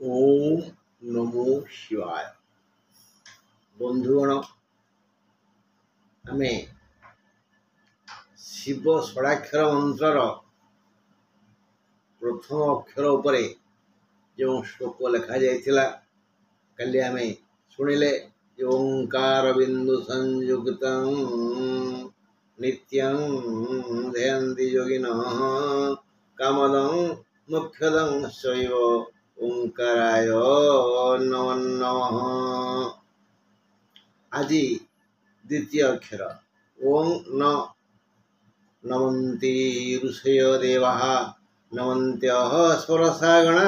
ओम नमो शिवाय। बंधुगण आमे शिव षडाक्षर मंत्र प्रथम अक्षर उपरे जो श्लोक लिखा जाइथिला काली आमे सुनिले ओंकार बिंदु संयुक्तं नित्यं ध्यायन्ति योगिनः कामदं मुख्यदं शैव ओंकाराय नमो नमः। आज द्वितीय अक्षर ओं न नमन्ति ऋषयो देवाः नमन्त्यः स्वरसागणा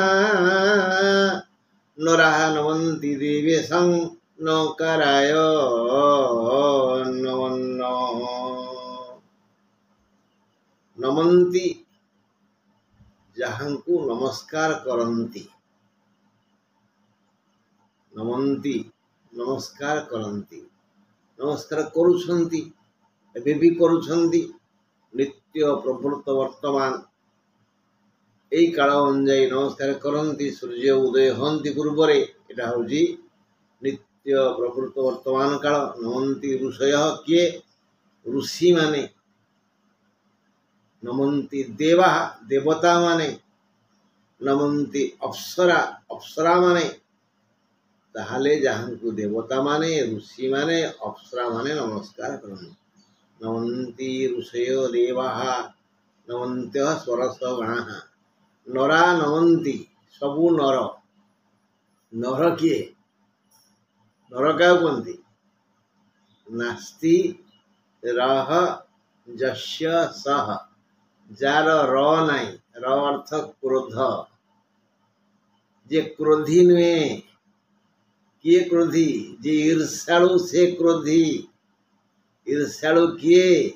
नराः नमन्ति देवेशं नौकराय नमो नमः। नमन्ति जहांकु नमस्कार करन्ति, नमन्ति नमस्कार करन्ति, नमस्कार करुछन्ति, एबे भी करुछन्ति, नित्य प्रवृत्त वर्तमान एई काल अनुଯାୟୀ नमस्कार करन्ति। सूर्य उदय हन्ति पूर्वरे एटा होजी नित्य प्रवृत्त वर्तमान काल। नमन्ति ऋषयः किए ऋषि माने, नमन्ति देवा देवता माने, नमन्ति अप्सरा अप्सरा माने। ताहले जहांकु देवता माने ऋषि माने अप्सरा माने नमस्कार करन्ति। नमन्ति ऋषयो देवाः नमन्त्यः स्वरसगणाः नरा नमन्ति सबु नर। नर किए नर क्या कहते नास्ति रह जस्य सह जार र नाई र अर्थ क्रोध जे क्रोधी नुहे किए क्रोधी जे ईर्ष्यालु से क्रोधी। ईर्ष्यालु किए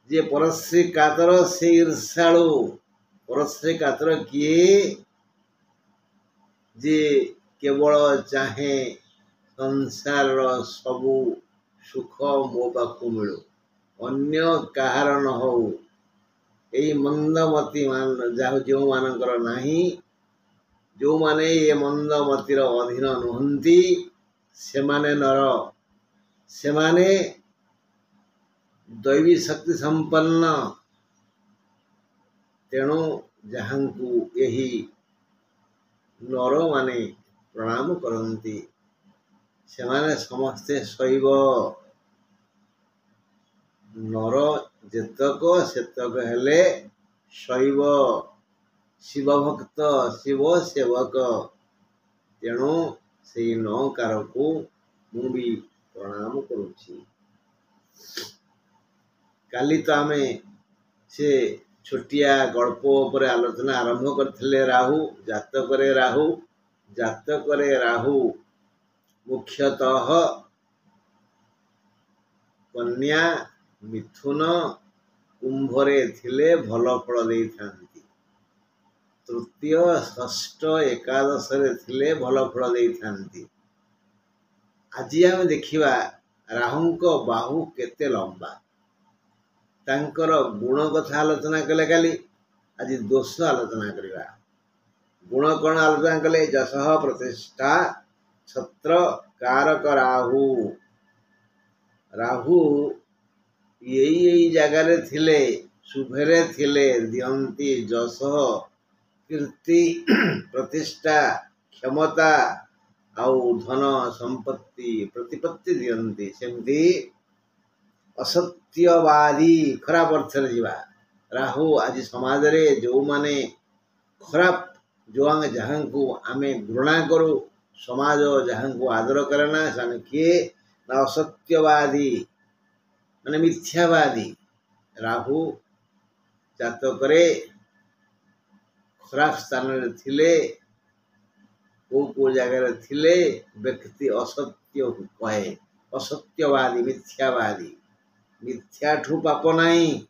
जे परस्य कातर से ईर्ष्यालु। परस्य कातर किए जे केवल चाहे संसार सबु सुख मो पाखु मिलू अन्य कहार न हो। यही मंदमती मान जो मानकर नाही जो माने ये मंदमतीर अधीन नुहंती से माने नर से माने दैवी शक्ति संपन्न। तेणु जहांकु यही नर माने प्रणाम करन्ति से माने समस्ते शैव। नर जेतक सेतक हेले शैव शिव भक्त शिव सेवक। तेणु से नकार को मु भी प्रणाम करुछि। काली तो आमे से छोटिया गल्प पर आलोचना आरंभ करथिले। जातक राहु मुख्यतः कन्या मिथुन कुंभरे थिले भल फल देई थांती। तृतीय षष्ठ एकादश रे थिले भल फल देई थांती। आज आम देखिबा राहुंको बाहु केते लंबा। तांकर गुण कथा आलोचना कले काली आज दोष आलोचना करिबा। गुण कौन आलोचना कले जसह प्रतिष्ठा छत्र कारक राहु। राहु यही जगार थिले शुभरे थिले दियंती जस कीर्ति प्रतिष्ठा क्षमता आउ धन संपत्ति प्रतिपत्ति दियंती। सेमती असत्यवादी खराब अर्थ जीवा राहु आज समाज रे जो माने खराब जो जहां को आमे घृणा करू समाज जहां को आदर करना सान किए ना असत्यवादी माने मिथ्यावादी। राहु जातक रे खराब स्थान रे थिले को जगह थिले व्यक्ति असत्य कहे असत्यवादी मिथ्यावादी। मिथ्याठू पाप नहीं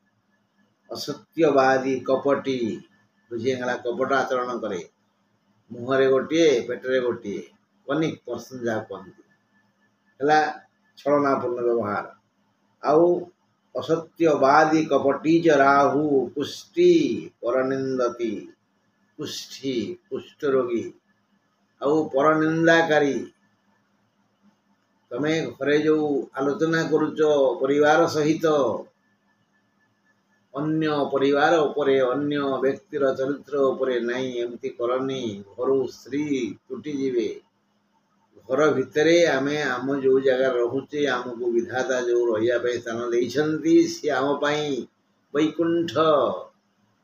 असत्यवादी कपटी बुझीगला। कपट आचरण करे मुहरे गोटे पेटरे गोटे कनिक पर्सन जा कहती है छलनापूर्ण व्यवहार। आउ असत्यवादी कपटी च राहु पुष्टि परनिंदती। पुष्टि कुष्ठ रोगी ଆଉ ପରନିନ୍ଦାକାରୀ। ତମେ ଘରେ ଯେଉଁ ଆଲୋଚନା କରୁଛ ପରିବାର ସହିତ, ଅନ୍ୟ ପରିବାର ଉପରେ, ଅନ୍ୟ ବ୍ୟକ୍ତିର ଚରିତ୍ର ଉପରେ ନାଇଁ, ଏମିତି କରନି, ଘରୁ ସ୍ତ୍ରୀ ତୁଟିଯିବେ। ଘର ଭିତରେ ଆମେ ଆମ ଯେଉଁ ଜାଗାରେ ରହୁଛେ, ଆମକୁ ବିଧାତା ଯେଉଁ ରହିବା ପାଇଁ ସ୍ଥାନ ଦେଇଛନ୍ତି, ସିଏ ଆମ ପାଇଁ ବୈକୁଣ୍ଠ।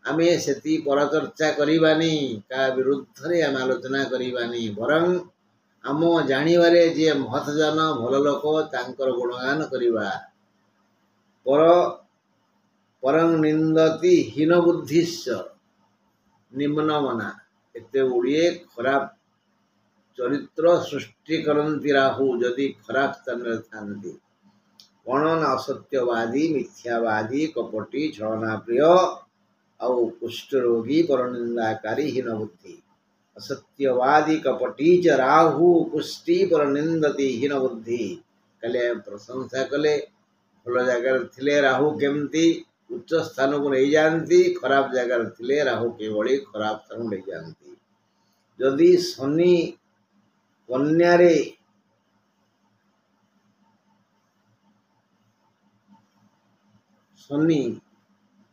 ଆମେ ସେତି ପରଚର୍ଚ୍ଚା କରିବାନି, କାହା ବିରୁଦ୍ଧରେ ଆମେ ଆଲୋଚନା କରିବାନି, ବରଂ ଆମ ଜାଣିବାରେ ଯିଏ ମହତଜନ ଭଲ ଲୋକ ତାଙ୍କର ଗୁଣଗାନ କରିବା। ପରଂ ନିନ୍ଦତି ହୀନ ବୁଦ୍ଧିଶ୍ଚ ନିମ୍ନ ମନା। ଏତେ ଗୁଡ଼ିଏ ଖରାପ ଚରିତ୍ର ସୃଷ୍ଟି କରନ୍ତି ରାହୁ ଯଦି ଖରାପ ସ୍ଥାନରେ ଥାନ୍ତି। କ'ଣ ନା ଅସତ୍ୟବାଦୀ, ମିଥ୍ୟାବାଦୀ, କପଟୀ, ଛଳନା ପ୍ରିୟ ଆଉ କୁଷ୍ଠରୋଗୀ, ପରନିନ୍ଦାକାରୀ, ହୀନ ବୁଦ୍ଧି। ଅସତ୍ୟବାଦୀ, କପଟୀ ଚ ରାହୁ କୁଷ୍ଟି ପରନିନ୍ଦତି ହୀନ ବୁଦ୍ଧି। କାଲି ଆମେ ପ୍ରଶଂସା କଲେ, ଭଲ ଜାଗାରେ ଥିଲେ ରାହୁ କେମିତି ଉଚ୍ଚ ସ୍ଥାନକୁ ନେଇଯାଆନ୍ତି, ଖରାପ ଜାଗାରେ ଥିଲେ ରାହୁ କିଭଳି ଖରାପ ସ୍ଥାନକୁ ନେଇଯାଆନ୍ତି। ଯଦି ଶନି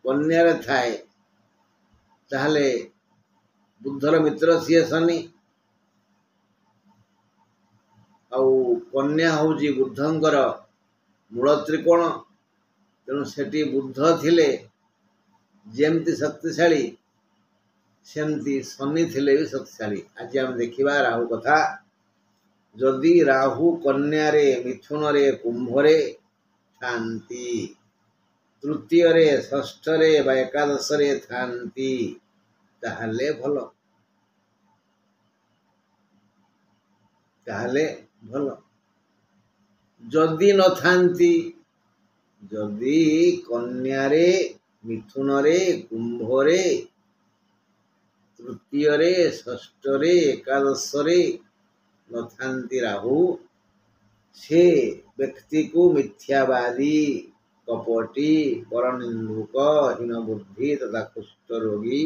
କନ୍ୟାରେ ଥାଏ, ତାହେଲେ ବୁଦ୍ଧର ମିତ୍ର ସିଏ ଶନି, ଆଉ କନ୍ୟା ହେଉଛି ବୁଦ୍ଧଙ୍କର ମୂଳ ତ୍ରିକୋଣ। ତେଣୁ ସେଠି ବୁଦ୍ଧ ଥିଲେ ଯେମିତି ଶକ୍ତିଶାଳୀ, ସେମିତି ଶନି ଥିଲେ ବି ଶକ୍ତିଶାଳୀ। ଆଜି ଆମେ ଦେଖିବା ରାହୁ କଥା। ଯଦି ରାହୁ କନ୍ୟାରେ, ମିଥୁନରେ, କୁମ୍ଭରେ ଥାନ୍ତି, ତୃତୀୟରେ, ଷଷ୍ଠରେ ବା ଏକାଦଶରେ ଥାନ୍ତି, ତାହେଲେ ଭଲ। ଯଦି ନଥାନ୍ତି, ଯଦି କନ୍ୟାରେ, ମିଥୁନରେ, କୁମ୍ଭରେ, ତୃତୀୟରେ, ଷଷ୍ଠରେ, ଏକାଦଶରେ ନଥାନ୍ତି ରାହୁ, ସେ ବ୍ୟକ୍ତିକୁ ମିଥ୍ୟାବାଦୀ, କପଟୀ, ପରନିନ୍ଦୁକ, ହୀନ ବୁଦ୍ଧି ତଥା କୁଷ୍ଠରୋଗୀ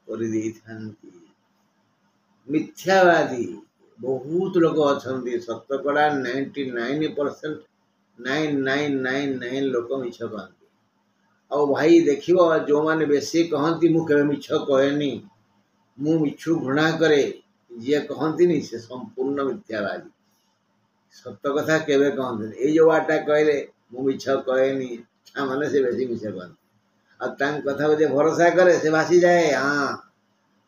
କରିଦେଇଥାନ୍ତି। ମିଥ୍ୟାବାଦୀ ବହୁତ ଲୋକ ଅଛନ୍ତି, ଶତକଡ଼ା 99% ଲୋକ ମିଛ କହନ୍ତି। ଆଉ ଭାଇ ଦେଖିବ, ଯେଉଁମାନେ ବେଶୀ କହନ୍ତି ମୁଁ କେବେ ମିଛ କହେନି, ମୁଁ ମିଛୁ ଘୃଣା କରେ, ଯିଏ କହନ୍ତିନି ସେ ସମ୍ପୂର୍ଣ୍ଣ ମିଥ୍ୟାବାଦୀ। ସତ କଥା କେବେ କହନ୍ତିନି। ଏଇ ଯେଉଁ ୱାର୍ଡ଼ଟା କହିଲେ ମୁଁ ମିଛ କହେନି, ତାମାନେ ସେ ବେଶୀ ମିଛ କହନ୍ତି। ଆଉ ତାଙ୍କ କଥାକୁ ଯିଏ ଭରସା କରେ ସେ ଭାସିଯାଏ।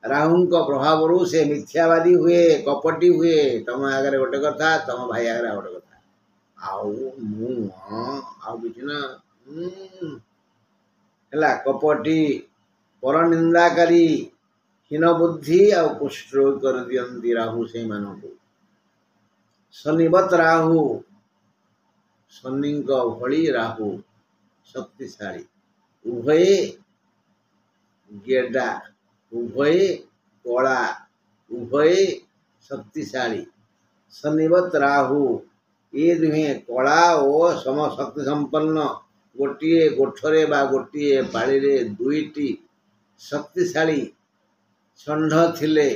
ରାହୁଙ୍କ ପ୍ରଭାବରୁ ସେ ମିଥ୍ୟାବାଦୀ ହୁଏ, କପଟୀ ହୁଏ। ତମ ଆଗରେ ଗୋଟେ କଥା, ତମ ଭାଇ ଆଗରେ ଗୋଟେ କଥା, ଆଉ କିଛି ନା ହେଲା। କପଟୀ, ପରନିନ୍ଦାକାରୀ, ହୀନ ବୁଦ୍ଧି ଆଉ କୁଷ୍ଠରୋଗୀ କରିଦିଅନ୍ତି ରାହୁ ସେଇମାନଙ୍କୁ। ଶନିବତ୍ ରାହୁ, ଶନିଙ୍କ ଭଳି ରାହୁ ଶକ୍ତିଶାଳୀ, ଉଭୟେ ଗେଡ଼ା, ଉଭୟେ କଳା, ଉଭୟେ ଶକ୍ତିଶାଳୀ। ଶନିବତ୍ ରାହୁ, ଏ ଦୁହେଁ କଳା ଓ ସମଶକ୍ତି ସମ୍ପନ୍ନ। ଗୋଟିଏ ଗୋଠରେ ବା ଗୋଟିଏ ପାଳିରେ ଦୁଇଟି ଶକ୍ତିଶାଳୀ ଷଣ୍ଢ ଥିଲେ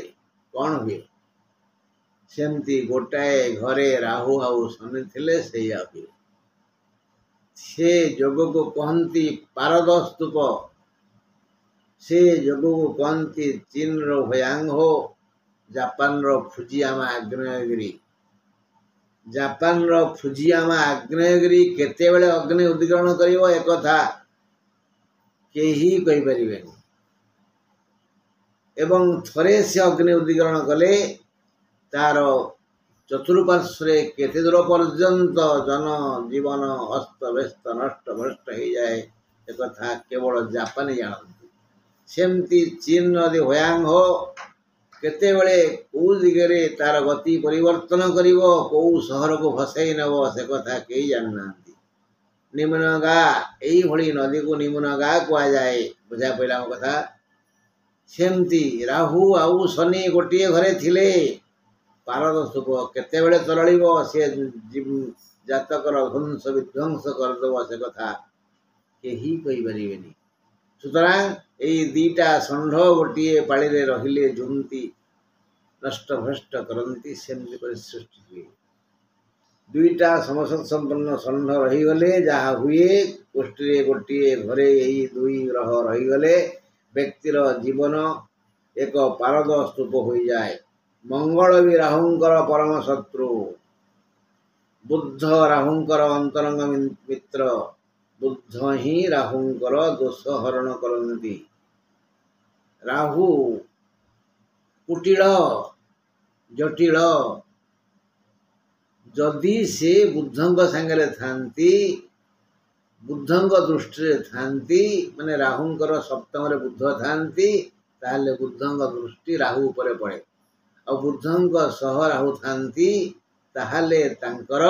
କ'ଣ ହୁଏ, ସେମିତି ଗୋଟାଏ ଘରେ ରାହୁ ଆଉ ଶନି ଥିଲେ ସେଇଆ ହୁଏ। ସେ ଯୋଗକୁ କହନ୍ତି ପାରଦ ସ୍ତୂପ। ସେ ଯୋଗକୁ କହନ୍ତି ଚୀନର ହୁଆଂହୋ, ଜାପାନର ଫୁଜିୟାମା ଆଗ୍ନେୟଗିରି। ଜାପାନର ଫୁଜିୟାମା ଆଗ୍ନେୟଗିରି କେତେବେଳେ ଅଗ୍ନି ଉଦ୍ଗୀରଣ କରିବ ଏକଥା କେହି କହିପାରିବେନି। ଏବଂ ଥରେ ସେ ଅଗ୍ନି ଉଦ୍ଗୀରଣ କଲେ ତାର ଚତୁଃପାର୍ଶ୍ୱରେ କେତେ ଦୂର ପର୍ଯ୍ୟନ୍ତ ଜନଜୀବନ ଅସ୍ତବ୍ୟସ୍ତ, ନଷ୍ଟ ଭ୍ରଷ୍ଟ ହେଇଯାଏ, ଏକଥା କେବଳ ଜାପାନୀ ଜାଣନ୍ତି। ସେମିତି ଚୀନ ନଦୀ ହୁଆଂହୋ କେତେବେଳେ କେଉଁ ଦିଗରେ ତାର ଗତି ପରିବର୍ତ୍ତନ କରିବ, କେଉଁ ସହରକୁ ଭସାଇ ନେବ, ସେ କଥା କେହି ଜାଣିନାହାନ୍ତି। ନିମ୍ନଗା, ଏଇଭଳି ନଦୀକୁ ନିମ୍ନଗା କୁହାଯାଏ। ବୁଝା ପଡ଼ିଲା ମୋ କଥା। ସେମିତି ରାହୁ ଆଉ ଶନି ଗୋଟିଏ ଘରେ ଥିଲେ ପାରଦ ସ୍ତୂପ। କେତେବେଳେ ତରଳିବ, ସେ ଜାତକର ଧ୍ୱଂସ ବିଧ୍ୱଂସ କରିଦେବ, ସେ କଥା କେହି କହିପାରିବେନି। ସୁତରାଂ ଏଇ ଦିଟା ଷଣ୍ଢ ଗୋଟିଏ ପାଳିରେ ରହିଲେ ଝୁନ୍ତି नष्टभ्रष्ट करती सेमती पर सृष्टि हुए। दुईटा समसत संपन्न षण्ढ रहीगले जहा हुए गोष्ठी गोटे घरे यही दुई ग्रह रहीगले व्यक्तिर जीवन एक पारद स्तूप हो जाए। मंगल भी राहुंकर परम शत्रु, बुद्ध राहुंकर अंतरंग मित्र, बुद्ध ही राहुंकर दोष हरण करती। राहु कुटिल जटिल, जदि से बुद्धंग सांगरे थांती, बुद्धंग दृष्टि थांती माने राहुंकर सप्तम रे बुद्ध थांती, ताहले बुद्धंग दृष्टि राहु उपरे पड़े। और बुद्धंग सह राहु थांती ताहले तांकर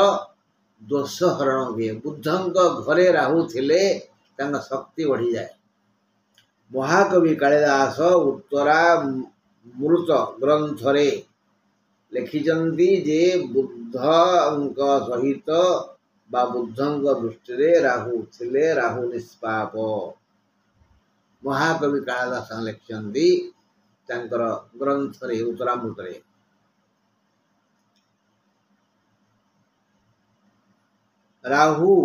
दोष हरण हुए। बुद्धंग घरे राहु थिले तांका शक्ति बढ़ी जाए। महाकवि कालिदास उत्तरा मृत ग्रंथरे लिखिचंती जे बुद्धंग सहित बा बुद्धंग दृष्टि राहु थिले राहु निष्पाप। महाकवि कालिदास लिखिचंती तांकर ग्रंथरे उत्तरामृतरे। राहु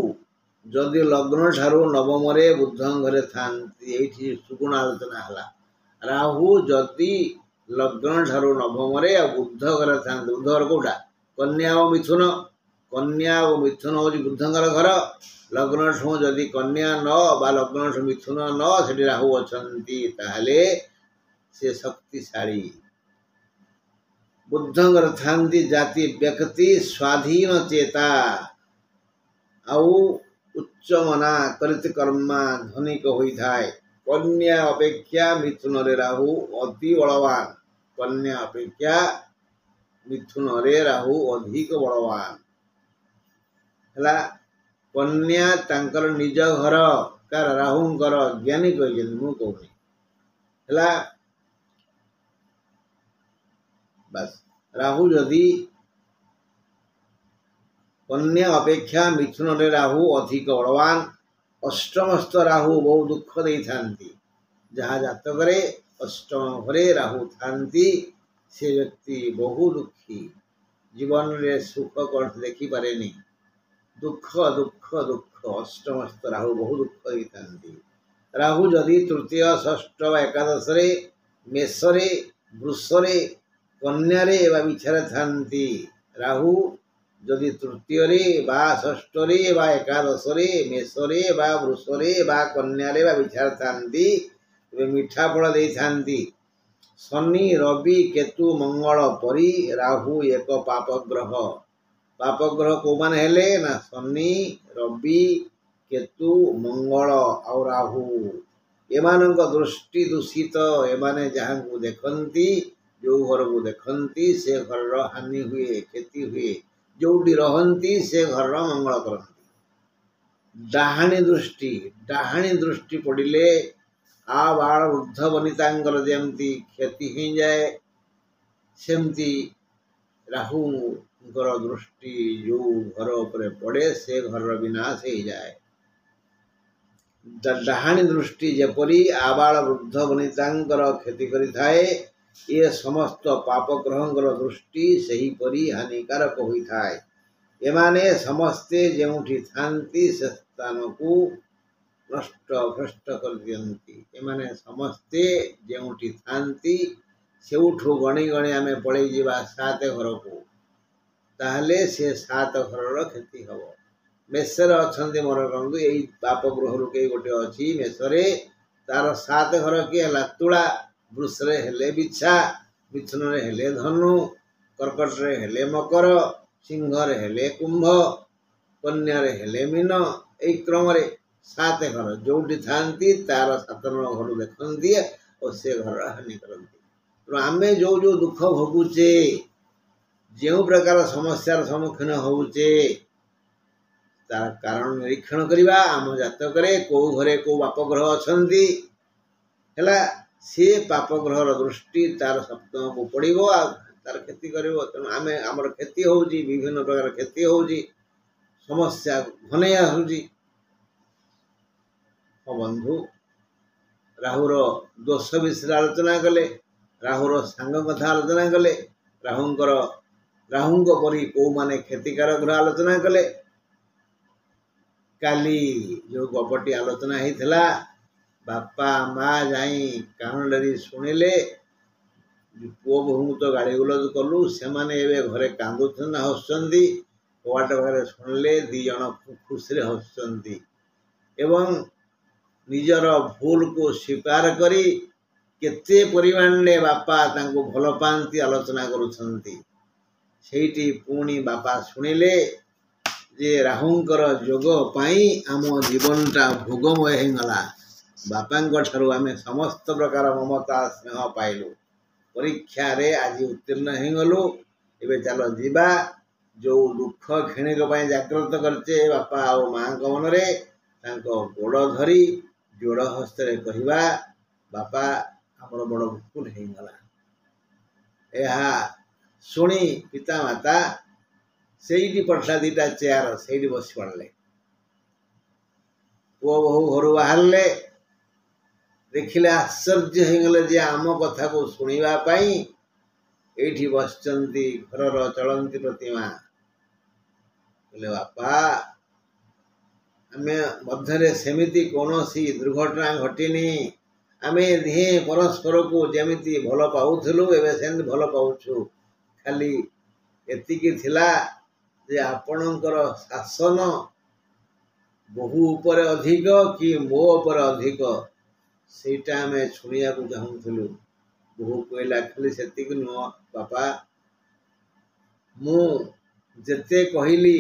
जदि लग्न ठारू नवम रे बुद्धंग घरे थांती, एठी सुगुण आलोचना हला। राहु जदि लग्न ठारू नवम रे बुद्ध घरे थांती, बुद्ध घर कोटा कन्या और मिथुन, कन्या और मिथुन हो बुद्धंगर घर। लग्न ठू जदि कन्या न बा लग्न ठू मिथुन न सेठी राहु अछंती ताहले से शक्तिशाली। बुद्धंगर थांती जाति व्यक्ति स्वाधीन चेता आउ उच्च मना करित कर्मा धनिक होई थाए। कन्या अपेक्षा मिथुन रे राहु अति बलवान, कन्या अपेक्षा मिथुन रे राहु अधिक बलवान हला। कन्या तांकर निज घर कार राहुंकर ज्ञानी कहिजेन मु कहूनी हला। बस राहु जदि कन्या अपेक्षा मिथुन रे राहु अधिक बलवान। अष्टमस्थ राहु बहु दुख दे थांती, जहा जातक रे अष्टम घरे राहु थांती से व्यक्ति बहु दुखी, जीवन रे सुख कौन देखी पारेनी। दुख दुख दुख अष्टमस्थ राहु बहु दुख दे थांती। राहु जदि तृतीय षष्ठ एकादश रे मेष रे वृष रे कन्या रे बा विचार थांती। राहु जदि तृतीय रे बा षष्ठ रे बा एकादश रे मेष रे बा वृष रे बा कन्या रे बा विचार थांती वे मीठा फल दे थांती। शनि रवि केतु मंगल परी राहु एक पाप ग्रह। पाप ग्रह को मान हेले ना शनि रवि केतु मंगल और राहु। एमानक दृष्टि दूषित, एमाने जहाँ को देखंती जो घर को देखंती से घर हानि हुए क्षति हुए। जोटी रहंती से घर मंगल करंती। डाहाणी दृष्टि पड़िले आ बाल वृद्ध वनितांकर जेमती क्षति ही जाए, सेमती राहुंकर दृष्टि जो घर उपरे पड़े से घर विनाश ही जाए। डाहाणी दृष्टि जेपरी आबाल वृद्ध वनितांकर क्षति करि थाए, ये समस्त पाप ग्रहंकर दृष्टि सही परी हानिकारक होई थाए। एमाने समस्ते जेउठी थांती से स्थान को नष्ट भ्रष्ट कर दियंती। एमाने समस्ते जेउठी थांती सेउठू गणी गणी आमे पळेई जिबा सात घर को, ताहले से सात घर क्षति हबो। मेषर अछंती मन करंतु एई पाप ग्रह रु के गोटे अछि मेषरे, तार सात घर के हला तुला, वृष रे हेले बिच्छा, मिथुन रे हेले धनु, कर्कट रे हेले मकर, सिंह रे हेले कुंभ, कन्या रे हेले मीन। एई क्रम रे सात घर जोटी थांती तार सात घर देखंती और से घर हानि करंती। तो आमे जो जो दुख भोगुचे, जो प्रकार समस्यार सम्मुखीन होउचे, तार कारण निरीक्षण करिबा। आम जातक रे को घरे को पाप ग्रह अछंती हला, से पाप ग्रहर दृष्टि तार सप्तम को पड़िबो आ तार क्षति करिबो। तेणु आमे आमर क्षति होउची, विभिन्न प्रकार क्षति होउची, समस्या घने आसुची। बंधु राहुर दोष विषय आलोचना कले, राहुर सांग कथा आलोचना कले। ରାହୁଙ୍କ ପରି କୋଉମାନେ କ୍ଷତିକାରକର ଆଲୋଚନା କଲେ। କାଲି ଯୋଉ ଗପଟି ଆଲୋଚନା ହେଇଥିଲା, ବାପା ମା ଯାଇ କାନ ଡେରି ଶୁଣିଲେ, ପୁଅ ବୋହୂଙ୍କୁ ତ ଗାଳି ଗୁଲଜ କଲୁ, ସେମାନେ ଏବେ ଘରେ କାନ୍ଦୁଛନ୍ତି ନା ହସୁଛନ୍ତି, କବାଟ ପାଖରେ ଶୁଣିଲେ ଦି ଜଣ ଖୁସିରେ ହସୁଛନ୍ତି ଏବଂ ନିଜର ଭୁଲକୁ ସ୍ୱୀକାର କରି କେତେ ପରିମାଣରେ ବାପା ତାଙ୍କୁ ଭଲ ପାଆନ୍ତି ଆଲୋଚନା କରୁଛନ୍ତି। ସେଇଠି ପୁଣି ବାପା ଶୁଣିଲେ ଯେ ରାହୁଙ୍କର ଯୋଗ ପାଇଁ ଆମ ଜୀବନଟା ଭୋଗମୟ ହେଇଗଲା। ବାପାଙ୍କ ଠାରୁ ଆମେ ସମସ୍ତ ପ୍ରକାର ମମତା ସ୍ନେହ ପାଇଲୁ। ପରୀକ୍ଷାରେ ଆଜି ଉତ୍ତୀର୍ଣ୍ଣ ହେଇଗଲୁ, ଏବେ ଚାଲ ଯିବା। ଯୋଉ ଦୁଃଖ କ୍ଷଣିକ ପାଇଁ ଜାଗ୍ରତ କରିଛେ ବାପା ଆଉ ମାଙ୍କ ମନରେ, ତାଙ୍କ ଗୋଡ଼ ଧରି ଯୋଡ଼ ହସ୍ତରେ କହିବା, ବାପା ଆମର ବଡ଼ ଭୁଲ ହେଇଗଲା। ଏହା ଶୁଣି ପିତାମାତା ସେଇଠି ପଡ଼ିଥିଲା ଦିଟା ଚେୟାର, ସେଇଠି ବସି ପଡ଼ିଲେ। ପୁଅ ବୋହୂ ଘରୁ ବାହାରିଲେ, ଦେଖିଲେ ଆଶ୍ଚର୍ଯ୍ୟ ହେଇଗଲେ ଯେ ଆମ କଥାକୁ ଶୁଣିବା ପାଇଁ ଏଇଠି ବସିଛନ୍ତି ଘରର ଚଳନ୍ତି ପ୍ରତିମା। କହିଲେ, ବାପା ଆମେ ମଧ୍ୟରେ ସେମିତି କୌଣସି ଦୁର୍ଘଟଣା ଘଟିନି। ଆମେ ଦିହେଁ ପରସ୍ପରକୁ ଯେମିତି ଭଲ ପାଉଥିଲୁ ଏବେ ସେମିତି ଭଲ ପାଉଛୁ। ଖାଲି ଏତିକି ଥିଲା ଯେ ଆପଣଙ୍କର ଶାସନ ବୋହୂ ଉପରେ ଅଧିକ କି ମୋ ଉପରେ ଅଧିକ, ସେଇଟା ଆମେ ଶୁଣିବାକୁ ଚାହୁଁଥିଲୁ। ବୋହୂ କହିଲା, ଖାଲି ସେତିକି ନୁହଁ ବାପା, ମୁଁ ଯେତେ କହିଲି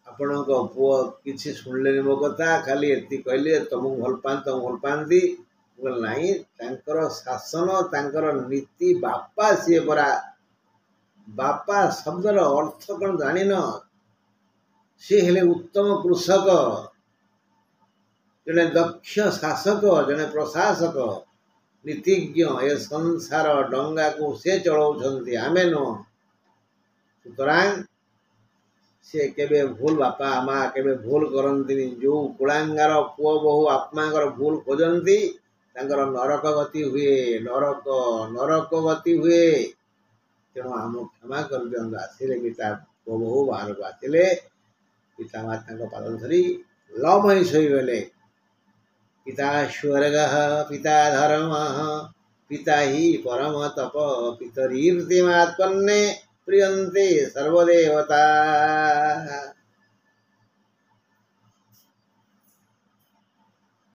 ଆପଣଙ୍କ ପୁଅ କିଛି ଶୁଣିଲେନି ମୋ କଥା, ଖାଲି ଏତିକି କହିଲେ ତମକୁ ଭଲ ପାଆନ୍ତି, ତମକୁ ଭଲ ପାଆନ୍ତି। ମୁଁ କହିଲି ନାହିଁ, ତାଙ୍କର ଶାସନ, ତାଙ୍କର ନୀତି, ବାପା ସିଏ ପରା। ବାପା ଶବ୍ଦର ଅର୍ଥ କ'ଣ ଜାଣିନ? ସେ ହେଲେ ଉତ୍ତମ କୃଷକ, ଜଣେ ଦକ୍ଷ ଶାସକ, ଜଣେ ପ୍ରଶାସକ, ନୀତିଜ୍ଞ। ଏ ସଂସାର ଡଙ୍ଗାକୁ ସେ ଚଳାଉଛନ୍ତି, ଆମେ ନୁହଁ। ସୁତରାଂ ସେ କେବେ ଭୁଲ, ବାପା ମା କେବେ ଭୁଲ କରନ୍ତିନି। ଯୋଉ କୁଳାଙ୍ଗାର ପୁଅ ବୋହୂ ଆତ୍ମାଙ୍କର ଭୁଲ ଖୋଜନ୍ତି ତାଙ୍କର ନରକ ଗତି ହୁଏ, ନରକ ଗତି ହୁଏ। ତେଣୁ ଆମକୁ କ୍ଷମା କରିଦିଅନ୍ତୁ। ଆସିଲେ ପିତା ପୁଅ ବୋହୂ ବାହାରକୁ ଆସିଲେ, ପିତାମାତାଙ୍କ ପାଦ ଧରି ଲମଇ ଶୋଇଗଲେ। ପିତା ସ୍ୱର୍ଗଃ ପିତା ଧର୍ମଃ ପିତା ହି ପରମ ତପ ପିତରୀର୍ତିମାତ୍ମନେ ପ୍ରିୟନ୍ତେ ସର୍ବଦେବତା।